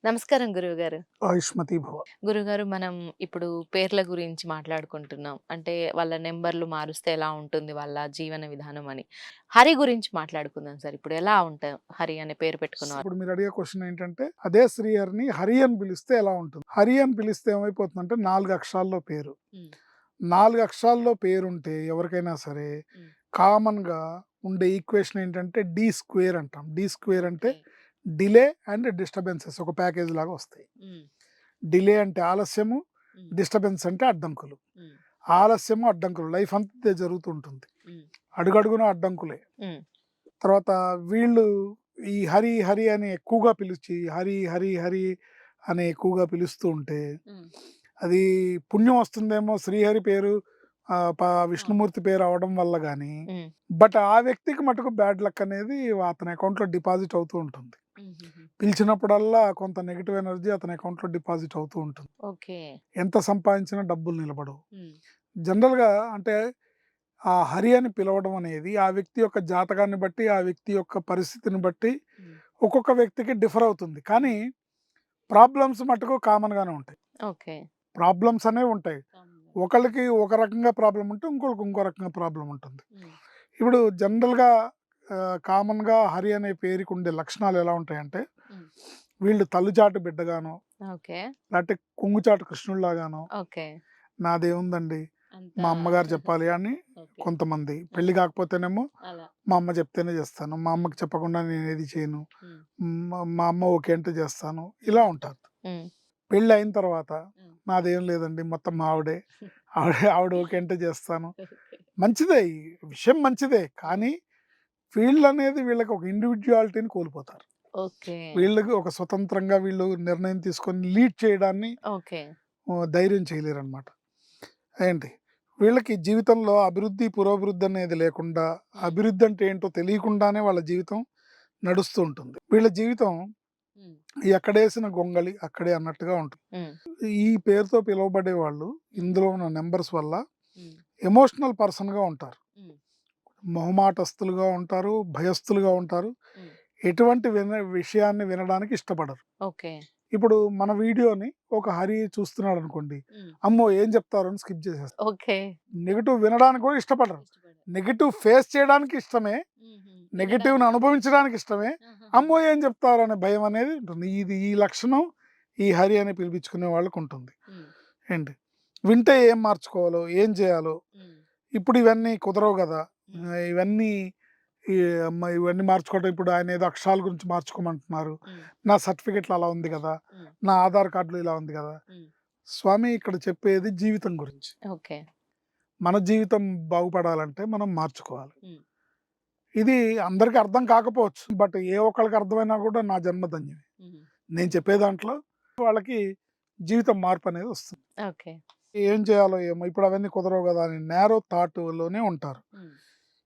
నమస్కారం గురువుగారు. ఆయుష్మతి భవ. గురువుగారు మనం ఇప్పుడు పేర్ల గురించి మాట్లాడుకుంటున్నాం. అంటే వాళ్ళ నంబర్‌లు మారుస్తే ఎలా ఉంటుంది వాళ్ళ జీవన విధానం అని. హరి గురించి మాట్లాడుకుందాం సార్. ఇప్పుడు ఎలా హరి అనే పేరు పెట్టుకున్నవారు? ఇప్పుడు మీరు అడిగే క్వెషన్ ఏంటంటే, అదే శ్రీహరిని హరి అని పిలిస్తే ఎలా ఉంటుంది? హరి అని పిలిస్తే ఏమైపోతుందంటే 4 అక్షరాల్లో పేరు. హ్మ్. 4 అక్షరాల్లో పేరుంటే ఎవరికైనా సరే హ్మ్. కామన్‌గా ఉండే ఈక్వేషన్ ఏంటంటే డి స్క్వేర్ అంటాం. డి స్క్వేర్ అంటే ఓకే. డిలే అండ్ డిస్టర్బెన్సెస్ ఒక ప్యాకేజ్ లాగా వస్తాయి. హ్మ్. డిలే అంటే ఆలస్యము, హ్మ్. డిస్టర్బెన్స్ అంటే అడ్డంకులు. హ్మ్. ఆలస్యము, అడ్డంకులు లైఫ్ అంతా ఇదే జరుగుతూ ఉంటుంది. హ్మ్. అడుగడుగునా అడ్డంకులే. హ్మ్. తర్వాత వీళ్ళు ఈ హరి, హరి అని ఎక్కువగా పిలిచి హరి, హరి, హరి అని ఎక్కువగా పిలుస్తూ ఉంటే, హ్మ్. అది పుణ్యం వస్తుందేమో శ్రీహరి పేరు అవును. విష్ణుమూర్తి పేరు అవ్వడం వల్ల గానీ, హ్మ్. బట్ ఆ వ్యక్తికి మటుకు బ్యాడ్ లక్ అనేది అతని అకౌంట్‌లో డిపాజిట్ అవుతూ ఉంటుంది. హుహుహు. పిలిచినప్పుడల్లా కొంత నెగెటివ్ ఎనర్జీ అతని అకౌంట్‌లో డిపాజిట్ అవుతూ ఉంటుంది. ఓకే. ఎంత సంపాదించినా డబ్బులు నిలబడవు. హ్మ్. జనరల్‌గా అంటే ఆ హరి అని పిలవడం అనేది ఆ వ్యక్తి యొక్క జాతకాన్ని బట్టి, ఆ వ్యక్తి యొక్క పరిస్థితిని బట్టి హ్మ్. ఒక్కొక్క వ్యక్తికి డిఫర్ అవుతుంది. కానీ హ్మ్. ప్రాబ్లమ్స్ మటుకు కామన్‌గానే ఉంటాయి. ఓకే. ప్రాబ్లమ్స్ అనేవి ఉంటాయి. కామన్‌గా. ఒకళ్ళకి ఒక రకంగా ప్రాబ్లమ్ ఉంటే ఇంకోళ్ళకి ఇంకో రకంగా ప్రాబ్లమ్ ఉంటుంది. హ్మ్. ఇప్పుడు జనరల్‌గా కామన్‌గా హరి అనే పేరుకి ఉండే లక్షణాలు ఎలా ఉంటాయంటే, హ్మ్. వీళ్ళు తల్లిచాటు బిడ్డగానో, ఓకే. లేకపోతే కొంగుచాటు కృష్ణుడిలాగానో, ఓకే. నాదేముంది అంతా మా అమ్మగారు చెప్పాలి అని ఓకే. కొంతమంది. ఆ! పెళ్లి కాకపోతేనేమో అలా. మా అమ్మ చెప్తేనే చేస్తాను. మా హ్మ్. అమ్మకి చెప్పకుండా నేనేది చేయను. హ్మ్. మా అమ్మ ఓకే అంటే చేస్తాను. హ్మ్. ఇలా ఉంటారు. హ్మ్. పెళ్ళయిన తర్వాత హ్మ్. నాదేం లేదండి మొత్తం మా ఆవిడే. ఆవిడ ఓకే అంటే చేస్తాను. ఓకే. మంచిదే ఈ విషయం మంచిదే. హ్మ్. కానీ వీళ్ళనేది వీళ్ళకి ఒక ఇండివిడ్యుయాలిటీని కోల్పోతారు. ఓకే. వీళ్ళకి ఒక స్వతంత్రంగా వీళ్ళు నిర్ణయం తీసుకొని లీడ్ చేయడాన్ని ఓకే. ధైర్యం చేయలేరనమాట. ఏంటి వీళ్ళకి జీవితంలో అభివృద్ధి, పురోభివృద్ధి అనేది లేకుండా, హ్మ్. అభివృద్ధి అంటే ఏంటో తెలియకుండానే వాళ్ళ జీవితం నడుస్తూ ఉంటుంది. వీళ్ళ జీవితం హ్మ్. ఎక్కడేసిన గొంగళి అక్కడే అన్నట్టుగా ఉంటుంది. హ్మ్. ఈ పేరుతో పిలువబడే వాళ్ళు హ్మ్. ఇందులో ఉన్న నంబర్స్ వల్ల హ్మ్. ఎమోషనల్ పర్సన్‌గా ఉంటారు. హ్మ్. మొహమాటస్తులుగా ఉంటారు, భయస్థులుగా ఉంటారు. హ్మ్. ఎటువంటి విషయాన్ని వినడానికి ఇష్టపడరు. ఓకే. ఇప్పుడు మన వీడియోని ఒక హరి చూస్తున్నాడనుకోండి, హ్మ్. అమ్మో! ఏం చెప్తారో అని స్కిప్ చేసేస్తారు. ఓకే. నెగెటివ్ వినడానికి కూడా ఇష్టపడరు. ఇష్టపడరు. నెగెటివ్ ఫేస్ చేయడానికి ఇష్టమే. హుహు. నెగెటివ్‌ని వినడానికి. అనుభవించడానికి ఇష్టమే. ఆహాహా! అమ్మో! ఏం చెప్తారో అనే భయం అనేది ఉంటుంది. ఈ లక్షణం ఈ హరి అని పిలిపించుకునే వాళ్ళకుంటుంది. హ్మ్. ఏంటి వింటే ఏం మార్చుకోవాలో, ఏం చేయాలో, హ్మ్. ఇప్పుడు ఇవన్నీ కుదరవు గదా! హ్మ్. ఇవన్నీ ఈ ఇవన్నీ మార్చుకోవడం ఇప్పుడు ఆయనేదో అక్షరాల గురించి మార్చుకోమంటున్నారు. హ్మ్. నా సర్టిఫికేట్‌లో అలా ఉంది గదా! హ్మ్. నా ఆధార్ కార్డ్‌లో ఇలా ఉంది గదా! హ్మ్. స్వామి ఇక్కడ చెప్పేది జీవితం గురించి. ఓకే. మన జీవితం బాగుపడాలంటే మనం మార్చుకోవాలి. హ్మ్. ఇది అందరికి అర్థం కాకపోవచ్చు. బట్ ఏ ఒక్కళ్ళకి అర్థమైనా కూడా నా జన్మ ధన్యమే. హుహు. నేను చెప్పే దాంట్లో వాళ్ళకి జీవితం మార్పనేది వస్తుంది. ఓకే. ఏం చేయాలో ఏమో ఇప్పుడు అవన్నీ కుదరవు గదా! అని నేరో థాట్‌లోనే ఉంటారు. హ్మ్.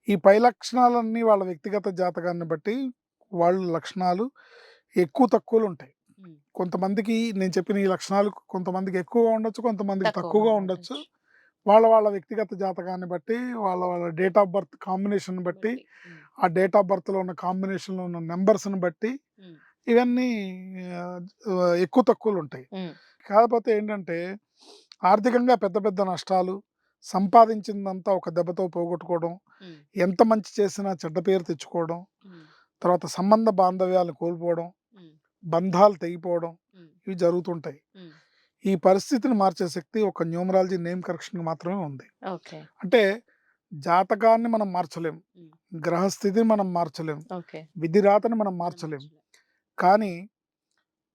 ఈ పై లక్షణాలన్నీ వాళ్ళ వ్యక్తిగత జాతకాన్ని బట్టి వాళ్ళ లక్షణాలు ఎక్కువ తక్కువలుంటాయి. హ్మ్. కొంతమందికి నేను చెప్పిన ఈ లక్షణాలు కొంతమందికి ఎక్కువగా ఉండొచ్చు. కొంతమందికి తక్కువగా తక్కువగా ఉండొచ్చు. ఉండొచ్చు. వాళ్ళ వ్యక్తిగత జాతకాన్ని బట్టి, వాళ్ళ డేట్ ఆఫ్ బర్త్ కాంబినేషన్‌ని బట్టి, బట్టి. హ్మ్. ఆ డేట్ ఆఫ్ బర్త్‌లో ఉన్న కాంబినేషన్‌లో ఉన్న నంబర్స్‌ని బట్టి హ్మ్. ఇవన్నీ ఆహ్, ఎక్కువ తక్కువలుంటాయి. హ్మ్. కాకపోతే ఏంటంటే ఆర్థికంగా పెద్ద పెద్ద నష్టాలు, సంపాదించిందంతా ఒక దెబ్బతో పోగొట్టుకోవడం, హ్మ్. ఎంత మంచి చేసినా చెడ్డ పేరు తెచ్చుకోవడం, హ్మ్. తర్వాత సంబంధ బాంధవ్యాలను కోల్పోవడం, హ్మ్. బంధాలు తెగిపోవడం హ్మ్. ఇవి జరుగుతుంటాయి. హ్మ్. ఈ పరిస్థితిని మార్చే శక్తి ఒక న్యూమరాలజీ నేమ్ కరెక్షన్‌కి మాత్రమే ఉంది. ఓకే. అంటే జాతకాన్ని మనం మార్చలేం. హ్మ్. గ్రహస్థితిని మనం మార్చలేం. ఓకే. విధి రాతని మనం మనం మార్చలేం. మార్చలేం. కానీ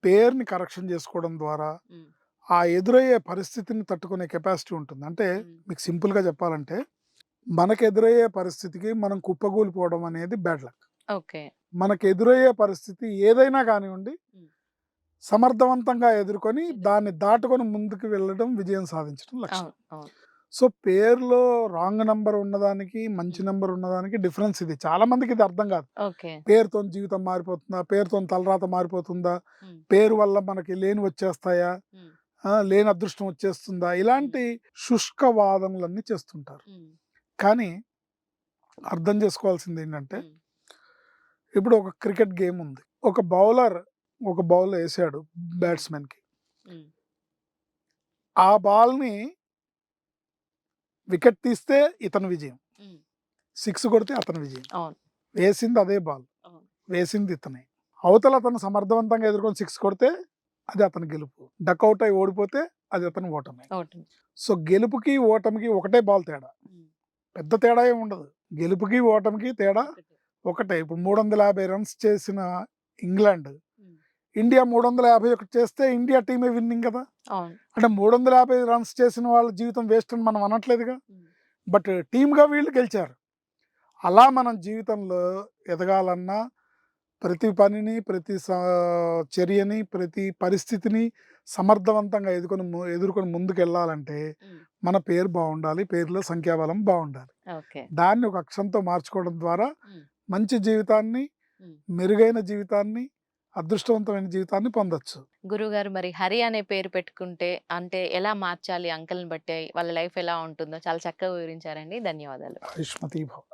పేరుని కరెక్షన్ చేసుకోవడం ద్వారా హ్మ్. ఆ ఎదురయ్యే పరిస్థితిని తట్టుకునే కెపాసిటీ ఉంటుంది. అంటే హ్మ్. మీకు సింపుల్‌గా చెప్పాలంటే మనకెదురయ్యే పరిస్థితికి మనం కుప్పగూలిపోవడం అనేది బ్యాడ్ లక్. ఓకే. మనకెదురయ్యే పరిస్థితి ఏదైనా కానివ్వండి, హ్మ్. సమర్థవంతంగా ఎదుర్కొని దాన్ని ఎదుర్కోవడం. దాటుకొని ముందుకు వెళ్ళడం విజయం సాధించడం లక్షణం. అవును. అవును. సో, పేరులో రాంగ్ నంబర్ ఉన్నదానికి, మంచి హ్మ్. నంబర్ ఉన్నదానికి డిఫరెన్స్ ఇది. చాలా మందికి ఇది అర్థం కాదు. ఓకే. పేరుతోని జీవితం మారిపోతుందా? పేరుతోని తలరాత మారిపోతుందా? హ్మ్. పేరు వల్ల మనకి లేనివొచ్చేస్తాయా? హ్మ్. లేని అదృష్టం వచ్చేస్తుందా? హ్మ్. ఇలాంటి శుష్క వాదనలన్నీ చేస్తుంటారు. హ్మ్. కానీ అర్థం చేసుకోవాల్సిందేంటంటే, హ్మ్. ఇప్పుడు ఒక క్రికెట్ గేమ్ ఉంది. ఒక బౌలర్ ఒక బౌల్ వేసాడు బ్యాట్స్మెన్కి. ఉమ్, ఆ బాల్ని వికెట్ తీస్తే ఇతని విజయం, ఉమ్, 6 కొడితే అతని విజయం. అవును. వేసింది అదే బాల్, అవును. వేసింది ఇతనే. అవతల అతను సమర్థవంతంగా ఎదుర్కొని 6 కొడితే అది అతని గెలుపు, డకౌట్ అయి ఓడిపోతే అది అతని ఓటమి. అవును. సో గెలుపుకి ఓటమికి ఒకటే బాల్ తేడా, ఉమ్, పెద్ద తేడా ఏమి ఉండదు. గెలుపుకి ఓటమికి తేడా ఒకటే. ఒకటే. ఇప్పుడు 350 రన్స్ చేసిన ఇంగ్లాండ్, ఉమ్, ఇండియా 351 చేస్తే ఇండియా టీమే విన్నింగ్ కదా. అవును. అంటే 350 రన్స్ చేసిన వాళ్ళ జీవితం వేస్ట్ అని మనం అనట్లేదుగా. ఉమ్, బట్ టీమ్గా వీళ్ళు గెలిచారు. అలా మనం జీవితంలో ఎదగాలన్నా ప్రతి పనిని, ప్రతి చర్యని, ప్రతి పరిస్థితిని సమర్థవంతంగా ఎదుర్కొని ముందుకెళ్ళాలంటే ఉమ్, మన పేరు బాగుండాలి, పేరులో సంఖ్యాబలం బాగుండాలి. ఓకే. దాన్ని ఒక అక్షరంతో మార్చుకోవడం ద్వారా ఉమ్, మంచి జీవితాన్ని, ఉమ్. మెరుగైన జీవితాన్ని, అదృష్టవంతమైన జీవితాన్ని పొందొచ్చు. గురుగారు, మరి హరి అనే పేరు పెట్టుకుంటే అంటే ఎలా మార్చాలి అంకల్ని బట్టి వాళ్ళ లైఫ్ ఎలా ఉంటుందో చాలా చక్కగా వివరించారండి. ధన్యవాదాలు. ఆయుష్మతి భవ.